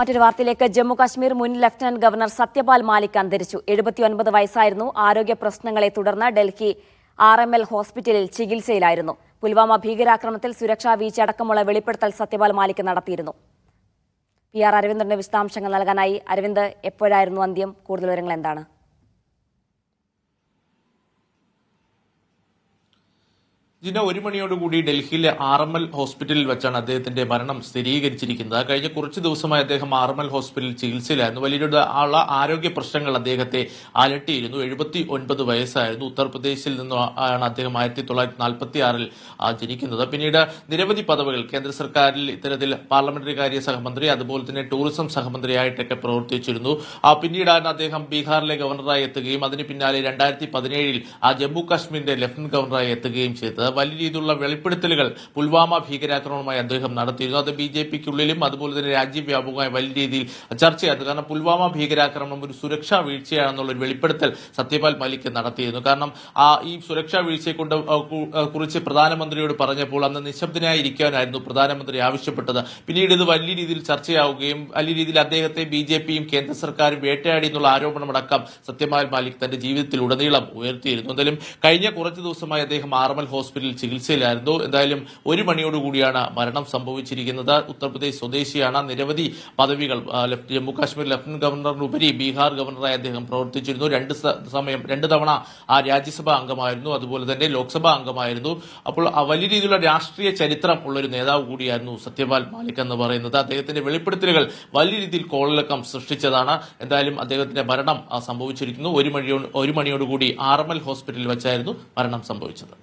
മറ്റൊരു വാർത്തയിലേക്ക്. ജമ്മു കാശ്മീർ മുൻ ലഫ്റ്റനന്റ് ഗവർണർ സത്യപാൽ മാലിക് അന്തരിച്ചു. 79 വയസ്സായിരുന്നു. ആരോഗ്യ പ്രശ്നങ്ങളെ തുടർന്ന് ഡൽഹി RML ഹോസ്പിറ്റലിൽ ചികിത്സയിലായിരുന്നു. പുൽവാമ ഭീകരാക്രമണത്തിൽ സുരക്ഷാ വീഴ്ചയടക്കമുള്ള വെളിപ്പെടുത്തൽ സത്യപാൽ മാലിക് നടത്തിയിരുന്നു. PR അരവിന്ദന്റെ വിശദാംശങ്ങൾ നൽകാനായി. അരവിന്ദ്, എപ്പോഴായിരുന്നു അന്ത്യം? കൂടുതൽ വിവരങ്ങൾ എന്താണ്? ജിന 1 മണിയോടുകൂടി ഡൽഹിയിലെ RML ഹോസ്പിറ്റലിൽ വെച്ചാണ് അദ്ദേഹത്തിന്റെ മരണം സ്ഥിരീകരിച്ചിരിക്കുന്നത്. കഴിഞ്ഞ കുറച്ച് ദിവസമായി അദ്ദേഹം RML ഹോസ്പിറ്റലിൽ ചികിത്സയിലായിരുന്നു. വലിയൊരു ആരോഗ്യ പ്രശ്നങ്ങൾ അദ്ദേഹത്തെ അലട്ടിയിരുന്നു. 79 വയസ്സായിരുന്നു. ഉത്തർപ്രദേശിൽ നിന്നാണ് അദ്ദേഹം 1946-ൽ ജനിക്കുന്നത്. പിന്നീട് നിരവധി പദവികൾ കേന്ദ്ര സർക്കാരിൽ ഇത്തരത്തിൽ പാർലമെന്ററി കാര്യ സഹമന്ത്രി, അതുപോലെ തന്നെ ടൂറിസം സഹമന്ത്രിയായിട്ടൊക്കെ പ്രവർത്തിച്ചിരുന്നു. പിന്നീടാണ് അദ്ദേഹം ബീഹാറിലെ ഗവർണറായി എത്തുകയും അതിന് പിന്നാലെ 2017-ൽ ജമ്മു കാശ്മീരിന്റെ ലഫ്റ്റനന്റ് ഗവർണറായി എത്തുകയും ചെയ്തത്. വലിയ രീതിയിലുള്ള വെളിപ്പെടുത്തലുകൾ പുൽവാമ ഭീകരാക്രമണവുമായി അദ്ദേഹം നടത്തിയിരുന്നു. അത് BJPക്കുള്ളിലും അതുപോലെ തന്നെ രാജ്യവ്യാപകമായി വലിയ രീതിയിൽ ചർച്ചയായിരുന്നു. കാരണം പുൽവാമ ഭീകരാക്രമണം ഒരു സുരക്ഷാ വീഴ്ചയാണെന്നുള്ള ഒരു വെളിപ്പെടുത്തൽ സത്യപാൽ മാലിക് നടത്തിയിരുന്നു. കാരണം ഈ സുരക്ഷാ വീഴ്ചയെ കുറിച്ച് പ്രധാനമന്ത്രിയോട് പറഞ്ഞപ്പോൾ അന്ന് നിശബ്ദനായിരിക്കാനായിരുന്നു പ്രധാനമന്ത്രി ആവശ്യപ്പെട്ടത്. പിന്നീട് ഇത് വലിയ രീതിയിൽ ചർച്ചയാവുകയും വലിയ രീതിയിൽ അദ്ദേഹത്തെ BJPയും കേന്ദ്ര സർക്കാരും വേട്ടയാടി എന്നുള്ള ആരോപണമടക്കം സത്യപാൽ മാലിക് തന്റെ ജീവിതത്തിൽ ഉടനീളം ഉയർത്തിയിരുന്നു. എന്തായാലും കഴിഞ്ഞ കുറച്ച് ദിവസമായി അദ്ദേഹം RML ഹോസ്പിറ്റലിൽ ചികിത്സയിലായിരുന്നു. എന്തായാലും 1 മണിയോടുകൂടിയാണ് മരണം സംഭവിച്ചിരിക്കുന്നത്. ഉത്തർപ്രദേശ് സ്വദേശിയാണ്. നിരവധി പദവികൾ ജമ്മു കാശ്മീർ ലഫ്റ്റനന്റ് ഗവർണറിനുപരി ബീഹാർ ഗവർണറായി അദ്ദേഹം പ്രവർത്തിച്ചിരുന്നു. 2 തവണ രാജ്യസഭാ അംഗമായിരുന്നു, അതുപോലെ തന്നെ ലോക്സഭാ അംഗമായിരുന്നു. അപ്പോൾ വലിയ രീതിയിലുള്ള രാഷ്ട്രീയ ചരിത്രം ഉള്ളൊരു നേതാവ് കൂടിയായിരുന്നു സത്യപാൽ മാലിക് എന്ന് പറയുന്നത്. അദ്ദേഹത്തിന്റെ വെളിപ്പെടുത്തലുകൾ വലിയ രീതിയിൽ കോളിളക്കം സൃഷ്ടിച്ചതാണ്. എന്തായാലും അദ്ദേഹത്തിന്റെ മരണം സംഭവിച്ചിരിക്കുന്നു. 1 മണിയോടുകൂടി RML ഹോസ്പിറ്റലിൽ വെച്ചായിരുന്നു മരണം സംഭവിച്ചത്.